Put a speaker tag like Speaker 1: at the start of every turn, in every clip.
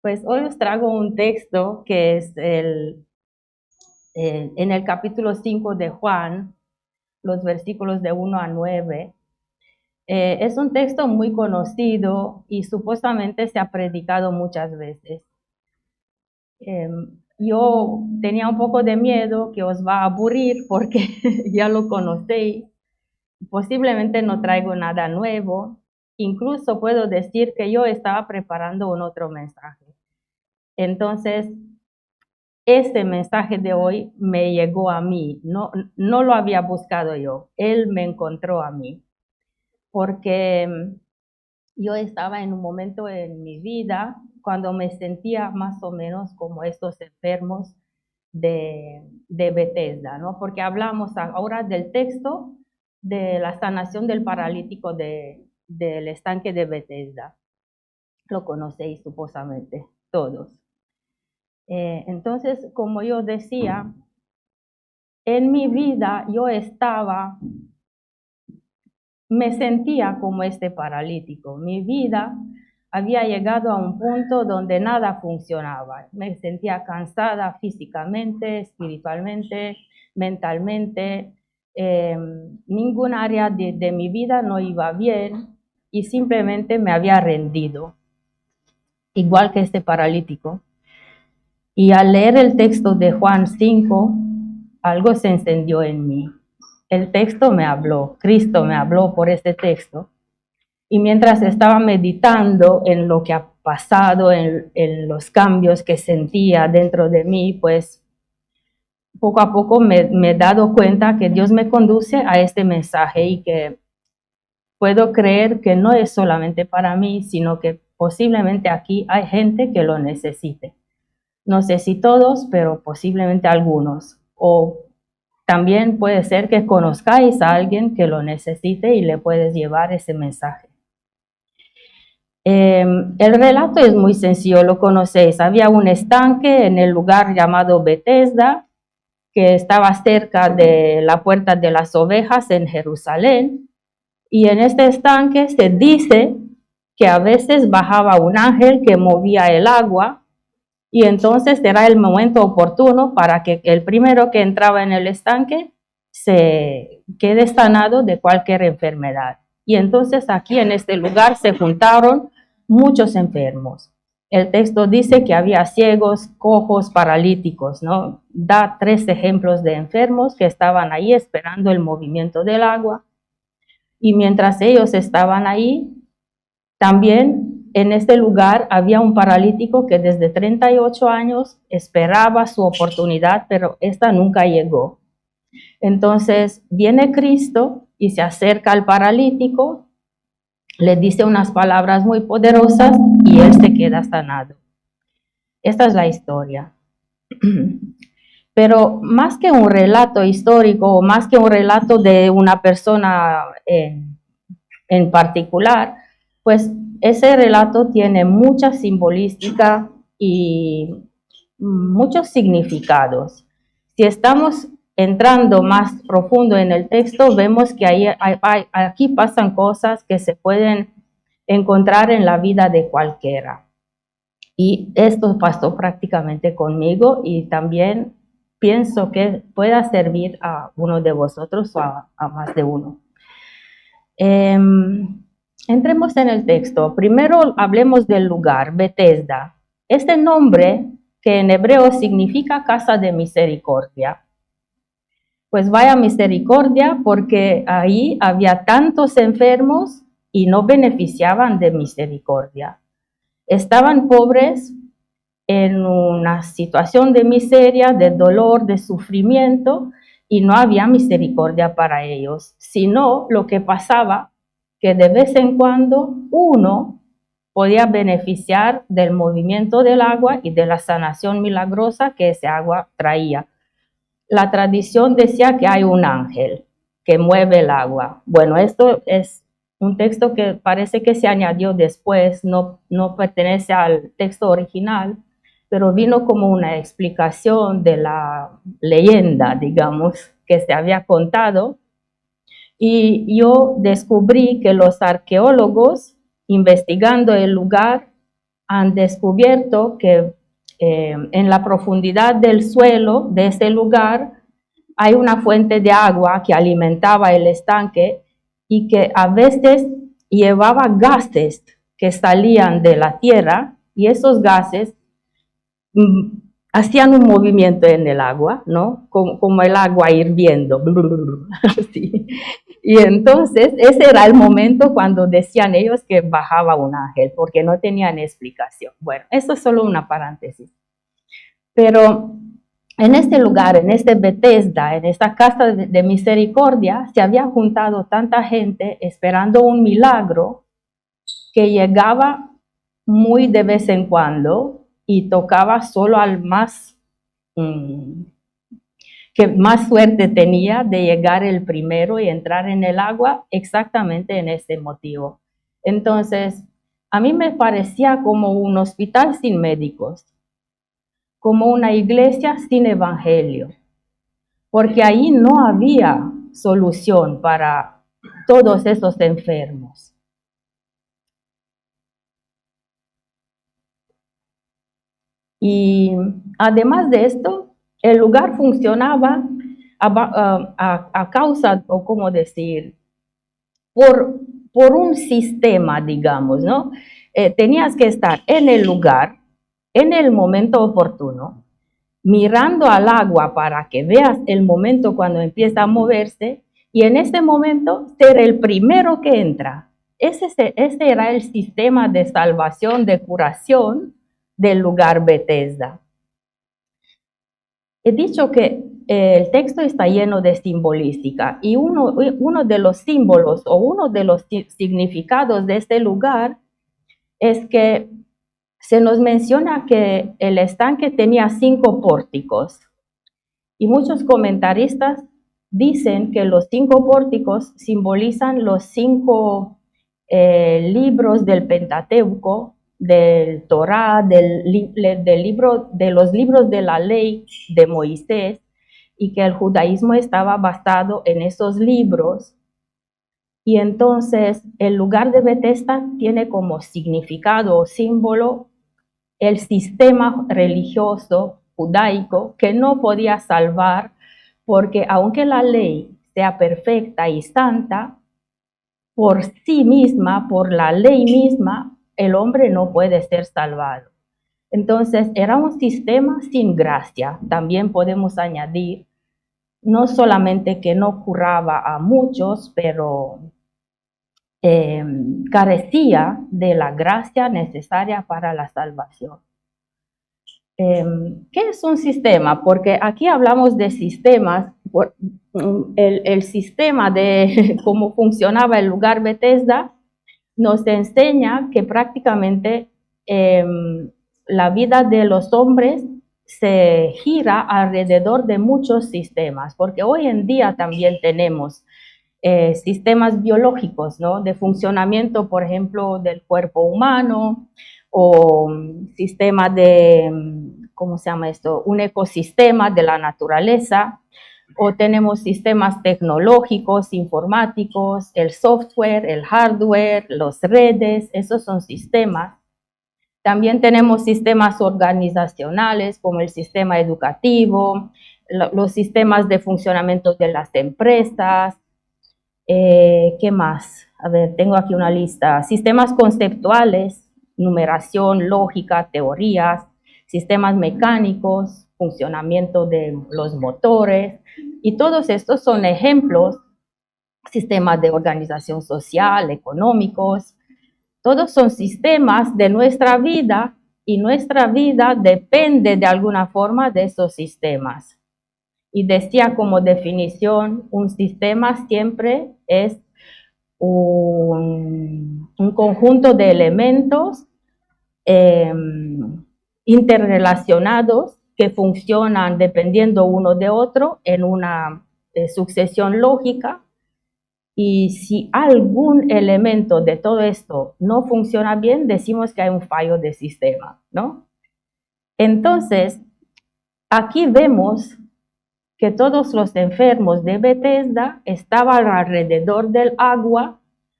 Speaker 1: Pues hoy os traigo un texto que es en el capítulo 5 de Juan, los versículos de 1 a 9. Es un texto muy conocido y supuestamente se ha predicado muchas veces. Yo tenía un poco de miedo que os va a aburrir porque ya lo conocéis. Posiblemente no traigo nada nuevo. Incluso puedo decir que yo estaba preparando un otro mensaje. Entonces, este mensaje de hoy me llegó a mí, no lo había buscado yo, él me encontró a mí, porque yo estaba en un momento en mi vida cuando me sentía más o menos como estos enfermos de Bethesda, ¿no? Porque hablamos ahora del texto de la sanación del paralítico del estanque de Bethesda. Lo conocéis supuestamente todos. Entonces, como yo decía, en mi vida yo me sentía como este paralítico. Mi vida había llegado a un punto donde nada funcionaba. Me sentía cansada físicamente, espiritualmente, mentalmente. Ningún área de mi vida no iba bien y simplemente me había rendido, igual que este paralítico. Y al leer el texto de Juan 5, algo se encendió en mí. El texto me habló, Cristo me habló por este texto. Y mientras estaba meditando en lo que ha pasado, en los cambios que sentía dentro de mí, pues poco a poco me he dado cuenta que Dios me conduce a este mensaje y que puedo creer que no es solamente para mí, sino que posiblemente aquí hay gente que lo necesite. No sé si todos, pero posiblemente algunos. O también puede ser que conozcáis a alguien que lo necesite y le puedes llevar ese mensaje. El relato es muy sencillo, lo conocéis. Había un estanque en el lugar llamado Bethesda, que estaba cerca de la Puerta de las Ovejas en Jerusalén. Y en este estanque se dice que a veces bajaba un ángel que movía el agua y entonces era el momento oportuno para que el primero que entraba en el estanque se quede sanado de cualquier enfermedad. Y entonces aquí en este lugar se juntaron muchos enfermos. El texto dice que había ciegos, cojos, paralíticos, ¿no? Da 3 ejemplos de enfermos que estaban ahí esperando el movimiento del agua. Y mientras ellos estaban ahí, también en este lugar había un paralítico que desde 38 años esperaba su oportunidad, pero esta nunca llegó. Entonces viene Cristo y se acerca al paralítico, le dice unas palabras muy poderosas y él se queda sanado. Esta es la historia. Pero más que un relato histórico o más que un relato de una persona en particular, pues ese relato tiene mucha simbolística y muchos significados. Si estamos entrando más profundo en el texto, vemos que aquí pasan cosas que se pueden encontrar en la vida de cualquiera. Y esto pasó prácticamente conmigo y también pienso que pueda servir a uno de vosotros o a más de uno. Entremos en el texto. Primero hablemos del lugar, Bethesda. Este nombre, que en hebreo significa casa de misericordia. Pues vaya misericordia, porque ahí había tantos enfermos y no beneficiaban de misericordia. Estaban pobres en una situación de miseria, de dolor, de sufrimiento, y no había misericordia para ellos, sino lo que pasaba, que de vez en cuando uno podía beneficiar del movimiento del agua y de la sanación milagrosa que ese agua traía. La tradición decía que hay un ángel que mueve el agua. Bueno, esto es un texto que parece que se añadió después, no pertenece al texto original, pero vino como una explicación de la leyenda, digamos, que se había contado. Y yo descubrí que los arqueólogos, investigando el lugar, han descubierto que en la profundidad del suelo de ese lugar hay una fuente de agua que alimentaba el estanque y que a veces llevaba gases que salían de la tierra, y esos gases hacían un movimiento en el agua, ¿no? Como el agua hirviendo. Así. Y entonces ese era el momento cuando decían ellos que bajaba un ángel, porque no tenían explicación. Bueno, eso es solo una paréntesis. Pero en este lugar, en este Bethesda, en esta casa de misericordia, se había juntado tanta gente esperando un milagro que llegaba muy de vez en cuando y tocaba solo al más que más suerte tenía de llegar el primero y entrar en el agua exactamente en ese motivo. Entonces, a mí me parecía como un hospital sin médicos, como una iglesia sin evangelio, porque ahí no había solución para todos esos enfermos. Y además de esto, el lugar funcionaba a causa, o como decir, por un sistema, digamos, ¿no? Tenías que estar en el lugar, en el momento oportuno, mirando al agua para que veas el momento cuando empieza a moverse, y en ese momento ser el primero que entra. Ese era el sistema de salvación, de curación del lugar Bethesda. He dicho que el texto está lleno de simbolística, y uno de los símbolos o uno de los significados de este lugar es que se nos menciona que el estanque tenía 5 pórticos, y muchos comentaristas dicen que los 5 pórticos simbolizan los 5 libros del Pentateuco, del Torá, de los libros de la ley de Moisés, y que el judaísmo estaba basado en esos libros. Y entonces el lugar de Bethesda tiene como significado o símbolo el sistema religioso judaico que no podía salvar, porque aunque la ley sea perfecta y santa, por sí misma, por la ley misma, el hombre no puede ser salvado. Entonces era un sistema sin gracia. También podemos añadir, no solamente que no curaba a muchos, pero carecía de la gracia necesaria para la salvación. ¿Qué es un sistema? Porque aquí hablamos de sistemas. El sistema de cómo funcionaba el lugar Bethesda nos enseña que prácticamente la vida de los hombres se gira alrededor de muchos sistemas, porque hoy en día también tenemos sistemas biológicos, ¿no? De funcionamiento, por ejemplo, del cuerpo humano, o sistema de, ¿cómo se llama esto? Un ecosistema de la naturaleza, o tenemos sistemas tecnológicos, informáticos, el software, el hardware, las redes, esos son sistemas. También tenemos sistemas organizacionales como el sistema educativo, los sistemas de funcionamiento de las empresas. ¿Qué más? A ver, tengo aquí una lista. Sistemas conceptuales, numeración, lógica, teorías, sistemas mecánicos, funcionamiento de los motores, y todos estos son ejemplos, sistemas de organización social, económicos. Todos son sistemas de nuestra vida, y nuestra vida depende de alguna forma de esos sistemas. Y decía como definición, un sistema siempre es un conjunto de elementos interrelacionados que funcionan dependiendo uno de otro en una sucesión lógica. Y si algún elemento de todo esto no funciona bien, decimos que hay un fallo de sistema, ¿no? Entonces, aquí vemos que todos los enfermos de Bethesda estaban alrededor del agua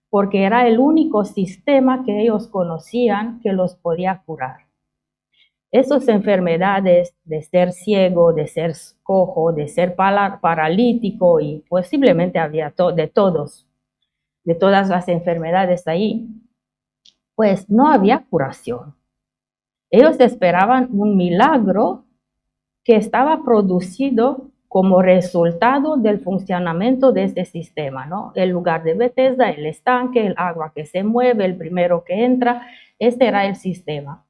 Speaker 1: porque era el único sistema que ellos conocían que los podía curar. Esas enfermedades de ser ciego, de ser cojo, de ser paralítico, y posiblemente había de todas las enfermedades ahí, pues no había curación. Ellos esperaban un milagro que estaba producido como resultado del funcionamiento de este sistema, ¿no? El lugar de Bethesda, el estanque, el agua que se mueve, el primero que entra, este era el sistema.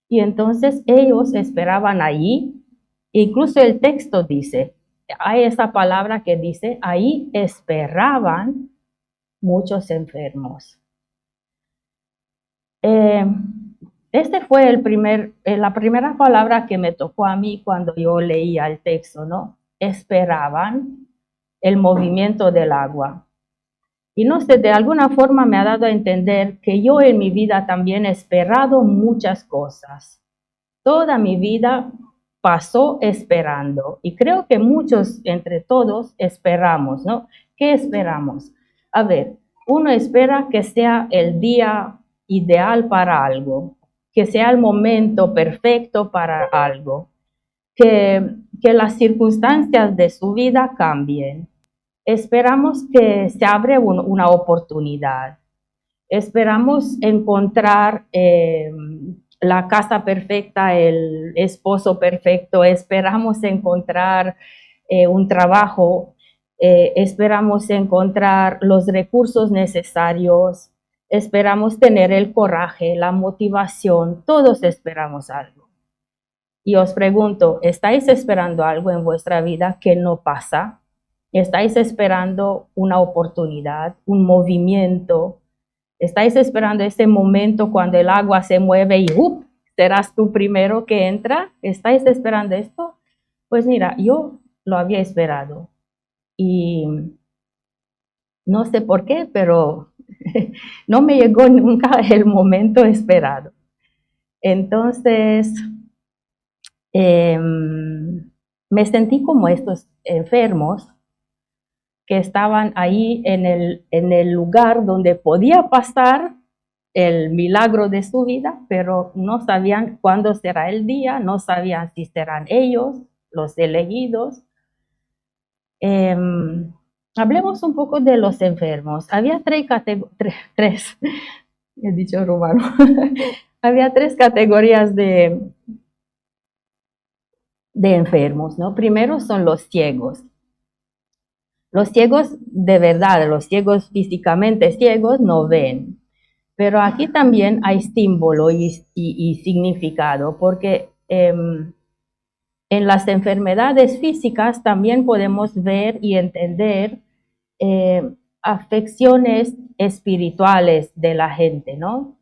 Speaker 1: Y entonces ellos esperaban allí, incluso el texto dice, hay esa palabra que dice, ahí esperaban muchos enfermos. Este fue la primera palabra que me tocó a mí cuando yo leía el texto, ¿no? Esperaban el movimiento del agua. Y no sé, de alguna forma me ha dado a entender que yo en mi vida también he esperado muchas cosas. Toda mi vida pasó esperando. Y creo que muchos, entre todos, esperamos, ¿no? ¿Qué esperamos? A ver, uno espera que sea el día ideal para algo, que sea el momento perfecto para algo, que las circunstancias de su vida cambien. Esperamos que se abre una oportunidad. Esperamos encontrar la casa perfecta, el esposo perfecto. Esperamos encontrar un trabajo. Esperamos encontrar los recursos necesarios. Esperamos tener el coraje, la motivación. Todos esperamos algo. Y os pregunto, ¿estáis esperando algo en vuestra vida que no pasa? ¿Estáis esperando una oportunidad, un movimiento? ¿Estáis esperando ese momento cuando el agua se mueve y serás tú primero que entra? ¿Estáis esperando esto? Pues mira, yo lo había esperado y no sé por qué, pero no me llegó nunca el momento esperado. Entonces, me sentí como estos enfermos que estaban ahí en el lugar donde podía pasar el milagro de su vida, pero no sabían cuándo será el día, no sabían si serán ellos los elegidos. Hablemos un poco de los enfermos. Había tres, he dicho rumano, había tres categorías de enfermos, ¿no? Primero son los ciegos. Los ciegos de verdad, los ciegos físicamente ciegos no ven. Pero aquí también hay símbolo y significado, porque en las enfermedades físicas también podemos ver y entender afecciones espirituales de la gente, ¿no?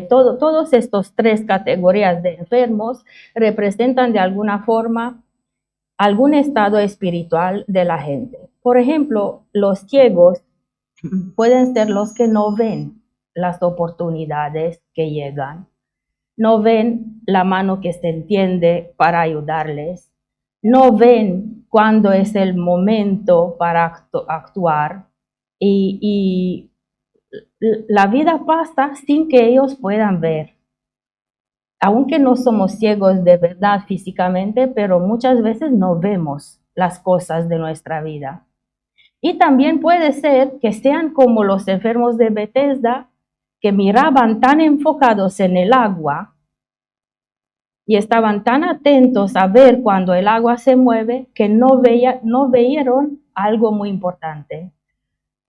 Speaker 1: Todos estos tres categorías de enfermos representan de alguna forma algún estado espiritual de la gente. Por ejemplo, los ciegos pueden ser los que no ven las oportunidades que llegan, no ven la mano que se entiende para ayudarles, no ven cuándo es el momento para actuar y la vida pasa sin que ellos puedan ver. Aunque no somos ciegos de verdad físicamente, pero muchas veces no vemos las cosas de nuestra vida. Y también puede ser que sean como los enfermos de Bethesda, que miraban tan enfocados en el agua y estaban tan atentos a ver cuando el agua se mueve, que no vieron algo muy importante.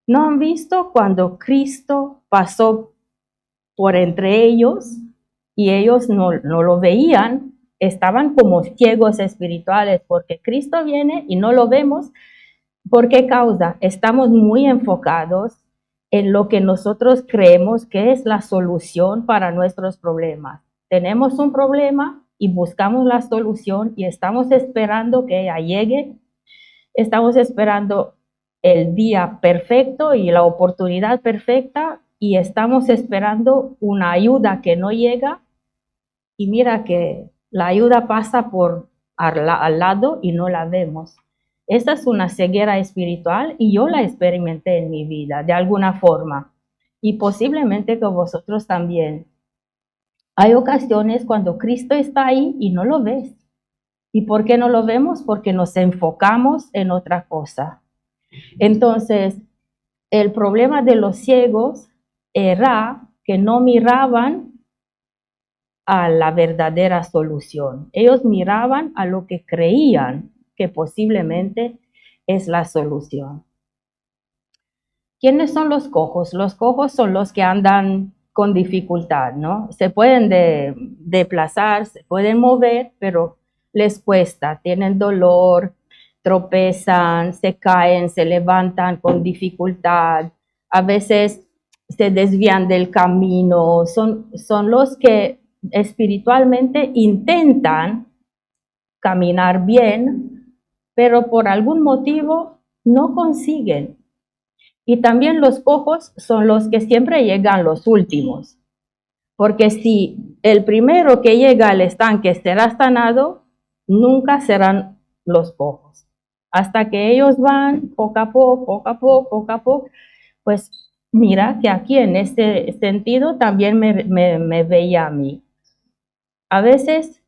Speaker 1: No han visto cuando Cristo pasó por entre ellos y ellos no lo veían, estaban como ciegos espirituales, porque Cristo viene y no lo vemos. ¿Por qué causa? Estamos muy enfocados en lo que nosotros creemos que es la solución para nuestros problemas. Tenemos un problema y buscamos la solución y estamos esperando que ella llegue. Estamos esperando el día perfecto y la oportunidad perfecta y estamos esperando una ayuda que no llega. Y mira que la ayuda pasa al lado y no la vemos. Esa es una ceguera espiritual y yo la experimenté en mi vida de alguna forma. y posiblemente que vosotros también. Hay ocasiones cuando Cristo está ahí y no lo ves. ¿Y por qué no lo vemos? Porque nos enfocamos en otra cosa. Entonces, el problema de los ciegos era que no miraban a la verdadera solución. Ellos miraban a lo que creían que posiblemente es la solución. ¿Quiénes son los cojos? Los cojos son los que andan con dificultad, ¿no? Se pueden desplazar, se pueden mover, pero les cuesta, tienen dolor, tropezan, se caen, se levantan con dificultad, a veces se desvían del camino, son los que espiritualmente intentan caminar bien, pero por algún motivo no consiguen. Y también los cojos son los que siempre llegan los últimos, porque si el primero que llega al estanque será sanado, nunca serán los cojos. Hasta que ellos van poco a poco, pues mira que aquí en este sentido también me veía a mí. A veces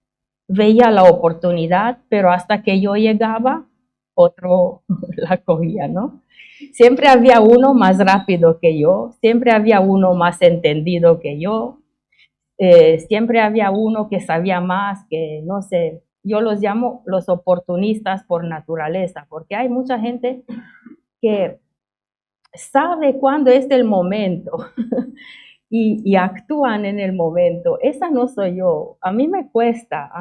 Speaker 1: veía la oportunidad, pero hasta que yo llegaba, otro la cogía, ¿no? Siempre había uno más rápido que yo, siempre había uno más entendido que yo, siempre había uno que sabía más, que no sé, yo los llamo los oportunistas por naturaleza, porque hay mucha gente que sabe cuándo es el momento y actúan en el momento. Esa no soy yo, a mí me cuesta,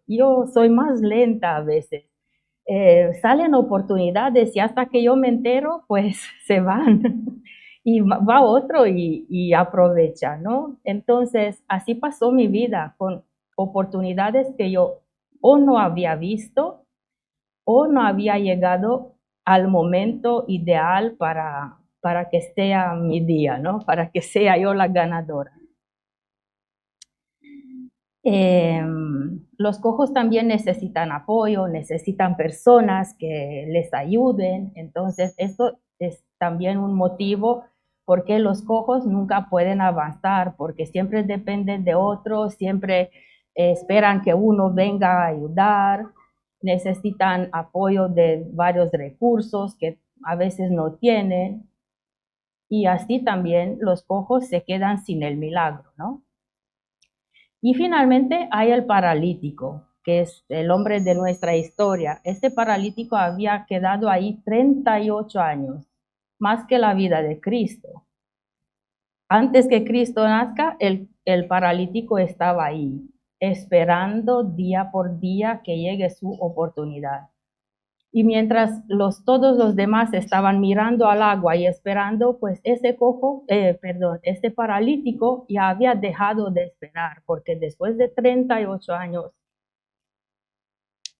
Speaker 1: yo soy más lenta a veces. Salen oportunidades y hasta que yo me entero, pues se van y va otro y aprovecha, ¿no? Entonces, así pasó mi vida con oportunidades que yo o no había visto o no había llegado al momento ideal para que sea mi día, ¿no? Para que sea yo la ganadora. Los cojos también necesitan apoyo, necesitan personas que les ayuden. Entonces, esto es también un motivo por qué los cojos nunca pueden avanzar, porque siempre dependen de otros, siempre esperan que uno venga a ayudar, necesitan apoyo de varios recursos que a veces no tienen. Y así también los cojos se quedan sin el milagro, ¿no? Y finalmente hay el paralítico, que es el hombre de nuestra historia. Este paralítico había quedado ahí 38 años, más que la vida de Cristo. Antes que Cristo nazca, el paralítico estaba ahí, esperando día por día que llegue su oportunidad. Y mientras todos los demás estaban mirando al agua y esperando, pues este paralítico ya había dejado de esperar, porque después de 38 años,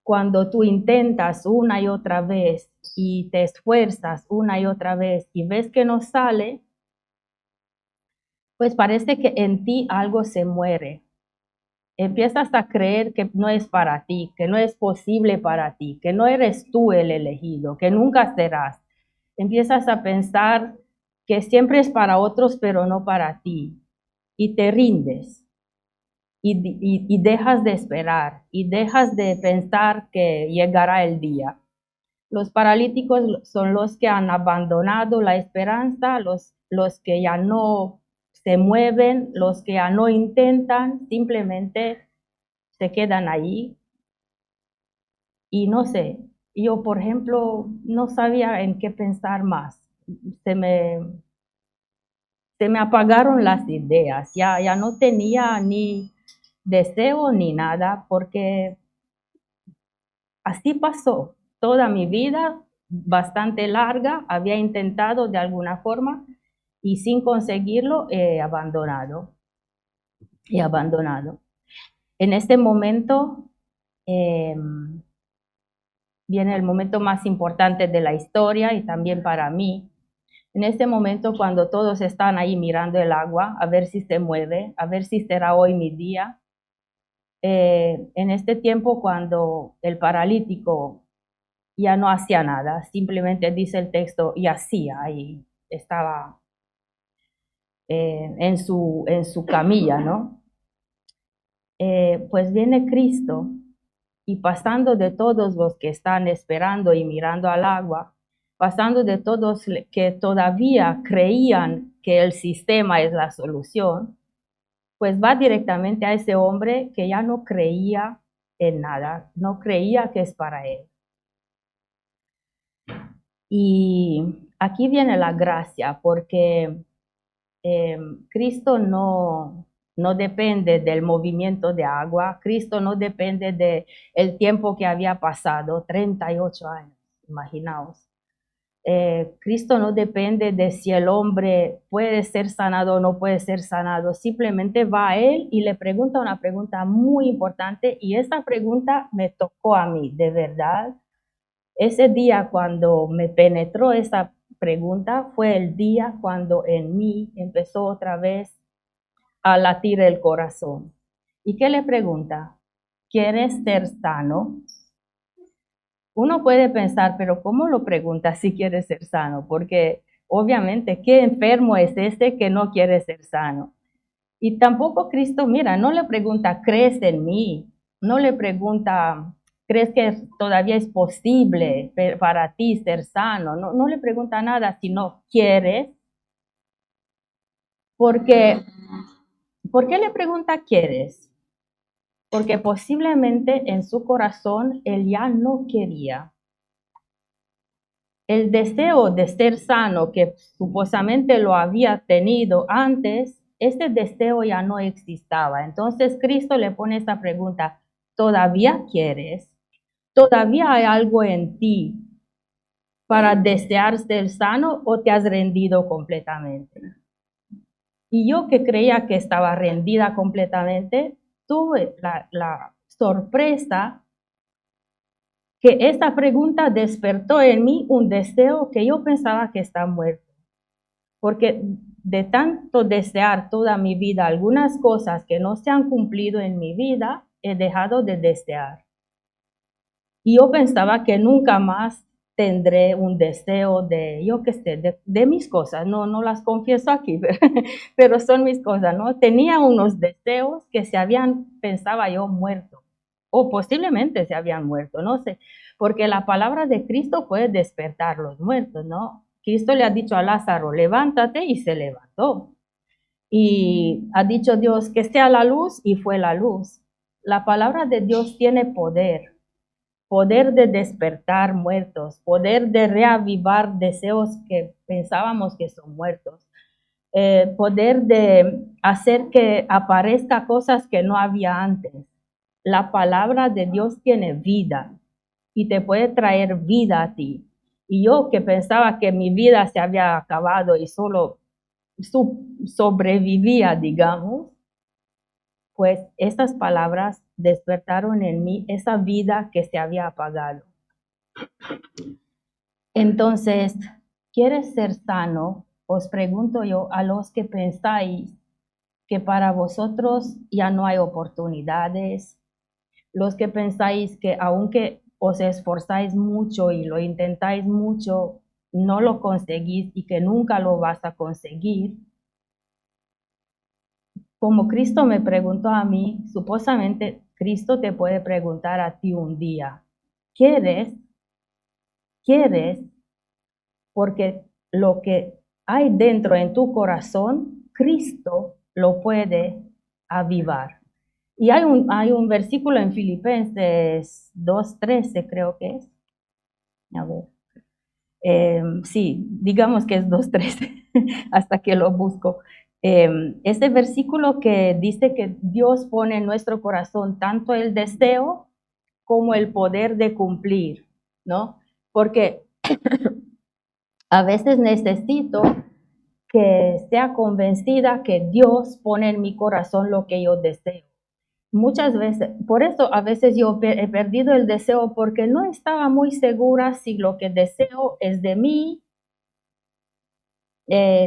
Speaker 1: cuando tú intentas una y otra vez y te esfuerzas una y otra vez y ves que no sale, pues parece que en ti algo se muere. Empiezas a creer que no es para ti, que no es posible para ti, que no eres tú el elegido, que nunca serás. Empiezas a pensar que siempre es para otros, pero no para ti. Y te rindes. Y dejas de esperar. Y dejas de pensar que llegará el día. Los paralíticos son los que han abandonado la esperanza, los que ya no se mueven, los que ya no intentan, simplemente se quedan ahí. Y no sé, yo por ejemplo no sabía en qué pensar más. Se me, se me apagaron las ideas, ya no tenía ni deseo ni nada, porque así pasó. Toda mi vida, bastante larga, había intentado de alguna forma y sin conseguirlo he abandonado. He abandonado. En este momento viene el momento más importante de la historia y también para mí. En este momento, cuando todos están ahí mirando el agua, a ver si se mueve, a ver si será hoy mi día. En este tiempo, cuando el paralítico ya no hacía nada, simplemente dice el texto, y hacía, ahí estaba en su camilla, ¿no? Pues viene Cristo y pasando de todos los que están esperando y mirando al agua, pasando de todos que todavía creían que el sistema es la solución, pues va directamente a ese hombre que ya no creía en nada, no creía que es para él. Y aquí viene la gracia, porque Cristo no depende del movimiento de agua, Cristo no depende del tiempo que había pasado, 38 años, imaginaos. Cristo no depende de si el hombre puede ser sanado o no puede ser sanado, simplemente va a él y le pregunta una pregunta muy importante, y esta pregunta me tocó a mí, de verdad. Ese día cuando me penetró esa pregunta fue el día cuando en mí empezó otra vez a latir el corazón. ¿Y qué le pregunta? ¿Quieres ser sano? Uno puede pensar, pero ¿cómo lo pregunta si quiere ser sano? Porque obviamente, ¿qué enfermo es este que no quiere ser sano? Y tampoco Cristo, mira, no le pregunta, ¿crees en mí? No le pregunta, ¿crees que todavía es posible para ti ser sano? No le pregunta nada, sino, ¿quieres? Porque, ¿por qué le pregunta, ¿quieres? Porque posiblemente en su corazón él ya no quería. El deseo de ser sano que supuestamente lo había tenido antes, ese deseo ya no existaba. Entonces Cristo le pone esta pregunta, ¿todavía quieres? ¿Todavía hay algo en ti para desear ser sano o te has rendido completamente? Y yo que creía que estaba rendida completamente, tuve la sorpresa que esta pregunta despertó en mí un deseo que yo pensaba que está muerto. Porque de tanto desear toda mi vida algunas cosas que no se han cumplido en mi vida, he dejado de desear. Y yo pensaba que nunca más tendré un deseo de, yo qué sé, de mis cosas. No las confieso aquí, pero son mis cosas, ¿no? Tenía unos deseos que se habían, pensaba yo, muerto. O posiblemente se habían muerto, no sé. Porque la palabra de Cristo puede despertar los muertos, ¿no? Cristo le ha dicho a Lázaro, levántate, y se levantó. Y ha dicho Dios que sea la luz, y fue la luz. La palabra de Dios tiene poder de despertar muertos, poder de reavivar deseos que pensábamos que son muertos, poder de hacer que aparezca cosas que no había antes. La palabra de Dios tiene vida y te puede traer vida a ti. Y yo que pensaba que mi vida se había acabado y solo sobrevivía, digamos, pues estas palabras despertaron en mí esa vida que se había apagado. Entonces, ¿quieres ser sano? Os pregunto yo a los que pensáis que para vosotros ya no hay oportunidades, los que pensáis que aunque os esforzáis mucho y lo intentáis mucho, no lo conseguís y que nunca lo vas a conseguir. Como Cristo me preguntó a mí, supuestamente Cristo te puede preguntar a ti un día, ¿quieres? ¿Quieres? Porque lo que hay dentro en tu corazón, Cristo lo puede avivar. Y hay un versículo en Filipenses 2:13, creo que es. A ver. Sí, digamos que es 2:13, hasta que lo busco. Este versículo que dice que Dios pone en nuestro corazón tanto el deseo como el poder de cumplir, ¿no? Porque a veces necesito que sea convencida que Dios pone en mi corazón lo que yo deseo. Muchas veces, por eso a veces yo he perdido el deseo porque no estaba muy segura si lo que deseo es de mí,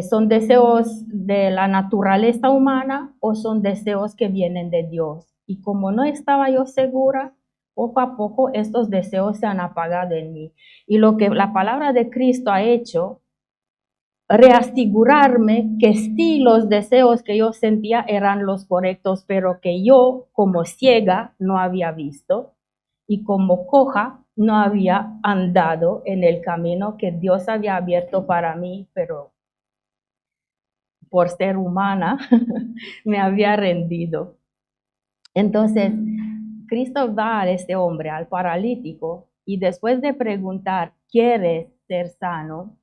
Speaker 1: son deseos de la naturaleza humana o son deseos que vienen de Dios. Y como no estaba yo segura, poco a poco estos deseos se han apagado en mí. Y lo que la palabra de Cristo ha hecho reasegurarme que sí los deseos que yo sentía eran los correctos, pero que yo como ciega no había visto y como coja no había andado en el camino que Dios había abierto para mí, pero por ser humana me había rendido. Entonces, Cristo va a este hombre, al paralítico, y después de preguntar, ¿quieres ser sano?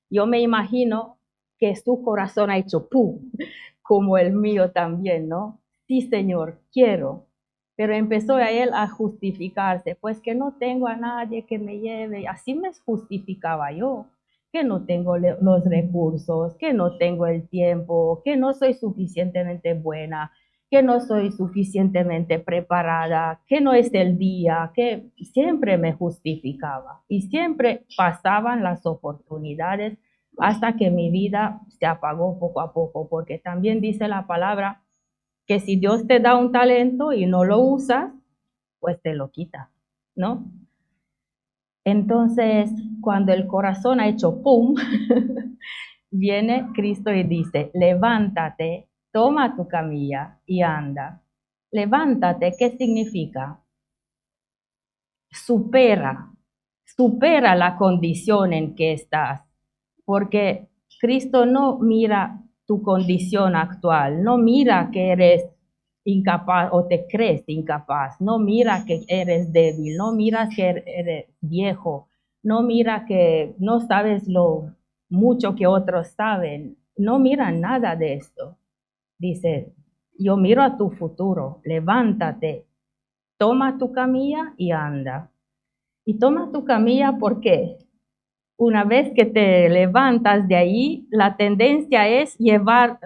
Speaker 1: Yo me imagino que su corazón ha hecho ¡pum! Como el mío también, ¿no? Sí, Señor, quiero. Pero empezó a él a justificarse, pues que no tengo a nadie que me lleve. Así me justificaba yo, que no tengo los recursos, que no tengo el tiempo, que no soy suficientemente buena, que no soy suficientemente preparada, que no es el día, que siempre me justificaba y siempre pasaban las oportunidades hasta que mi vida se apagó poco a poco, porque también dice la palabra que si Dios te da un talento y no lo usas, pues te lo quita, ¿no? Entonces, cuando el corazón ha hecho pum, viene Cristo y dice, levántate, toma tu camilla y anda. Levántate, ¿qué significa? Supera, supera la condición en que estás, porque Cristo no mira tu condición actual, no mira que eres incapaz o te crees incapaz, no mira que eres débil, no mira que eres viejo, no mira que no sabes lo mucho que otros saben, no mira nada de esto. Dice, yo miro a tu futuro, levántate, toma tu camilla y anda. Y toma tu camilla porque una vez que te levantas de ahí, la tendencia es dejar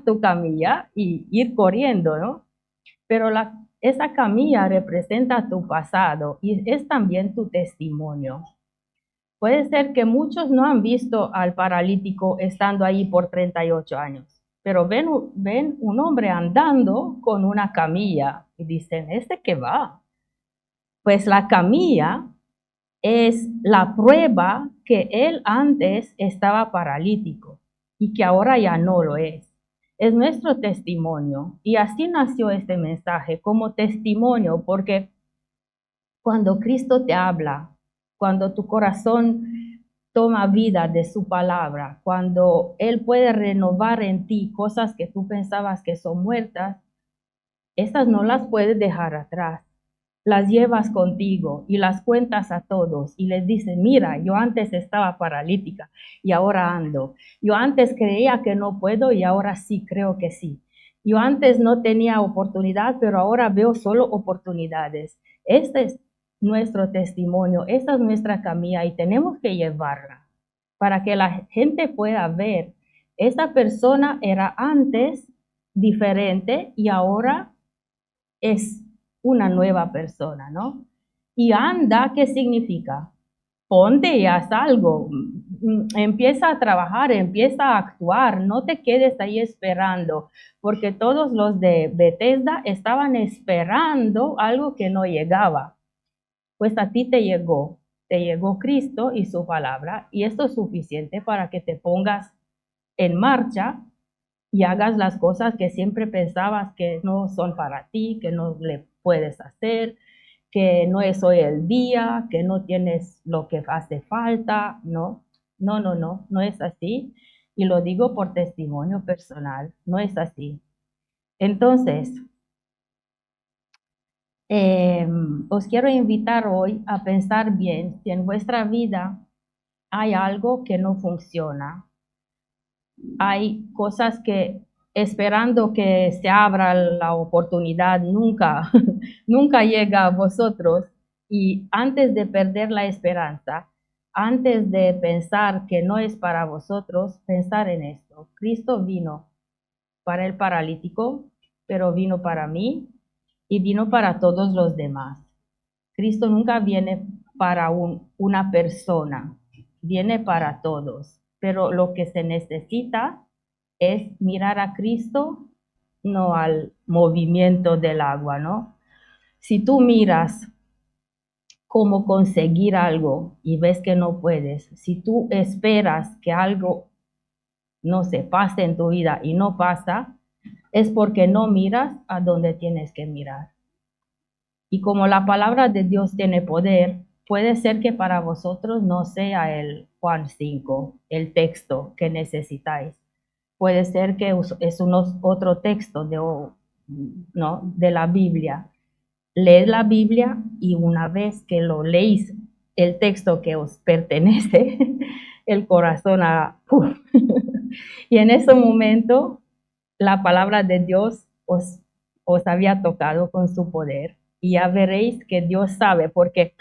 Speaker 1: tu camilla y ir corriendo, ¿no? Pero esa camilla representa tu pasado y es también tu testimonio. Puede ser que muchos no han visto al paralítico estando ahí por 38 años, pero ven un hombre andando con una camilla y dicen, ¿este qué va? Pues la camilla es la prueba que él antes estaba paralítico y que ahora ya no lo es. Es nuestro testimonio y así nació este mensaje como testimonio, porque cuando Cristo te habla, cuando tu corazón toma vida de su palabra, cuando Él puede renovar en ti cosas que tú pensabas que son muertas, estas no las puedes dejar atrás. Las llevas contigo y las cuentas a todos y les dices, mira, yo antes estaba paralítica y ahora ando. Yo antes creía que no puedo y ahora sí creo que sí. Yo antes no tenía oportunidad, pero ahora veo solo oportunidades. Este es nuestro testimonio, esta es nuestra camilla y tenemos que llevarla para que la gente pueda ver. Esta persona era antes diferente y ahora es una nueva persona, ¿no? Y anda, ¿qué significa? Ponte y haz algo, empieza a trabajar, empieza a actuar, no te quedes ahí esperando, porque todos los de Bethesda estaban esperando algo que no llegaba. Pues a ti te llegó Cristo y su palabra, y esto es suficiente para que te pongas en marcha y hagas las cosas que siempre pensabas que no son para ti, que no le puedes hacer, que no es hoy el día, que no tienes lo que hace falta, no, no es así. Y lo digo por testimonio personal, no es así. Entonces, os quiero invitar hoy a pensar bien si en vuestra vida hay algo que no funciona, hay cosas que esperando que se abra la oportunidad nunca, nunca llega a vosotros y antes de perder la esperanza, antes de pensar que no es para vosotros, pensar en esto. Cristo vino para el paralítico, pero vino para mí y vino para todos los demás. Cristo nunca viene para una persona, viene para todos, pero lo que se necesita es mirar a Cristo, no al movimiento del agua, ¿no? Si tú miras cómo conseguir algo y ves que no puedes, si tú esperas que algo, no se pase en tu vida y no pasa, es porque no miras a donde tienes que mirar. Y como la palabra de Dios tiene poder, puede ser que para vosotros no sea el Juan 5, el texto que necesitáis. Puede ser que es otro texto de la Biblia. Leed la Biblia y una vez que lo leéis, el texto que os pertenece, el corazón y en ese momento la palabra de Dios os había tocado con su poder y ya veréis que Dios sabe, porque,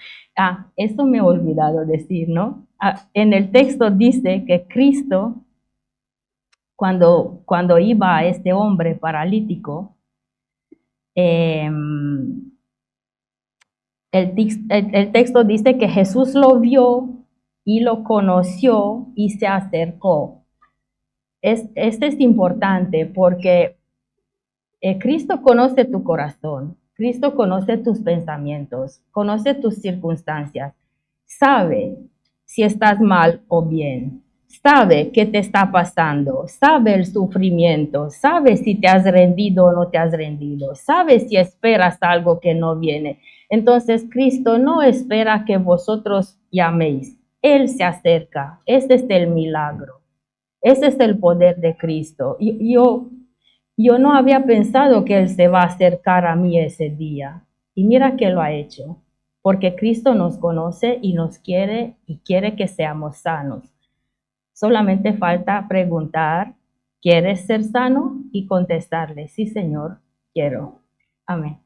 Speaker 1: esto me he olvidado decir, ¿no? En el texto dice que Cristo, cuando iba a este hombre paralítico, eh, el texto dice que Jesús lo vio y lo conoció y se acercó. Este es importante porque Cristo conoce tu corazón, Cristo conoce tus pensamientos, conoce tus circunstancias, sabe si estás mal o bien, sabe qué te está pasando, sabe el sufrimiento, sabe si te has rendido o no te has rendido, sabe si esperas algo que no viene. Entonces Cristo no espera que vosotros llaméis, Él se acerca. Ese es el milagro, ese es el poder de Cristo. Yo no había pensado que Él se va a acercar a mí ese día. Y mira que lo ha hecho, porque Cristo nos conoce y nos quiere y quiere que seamos sanos. Solamente falta preguntar, ¿quieres ser sano? Y contestarle, sí, Señor, quiero. Amén.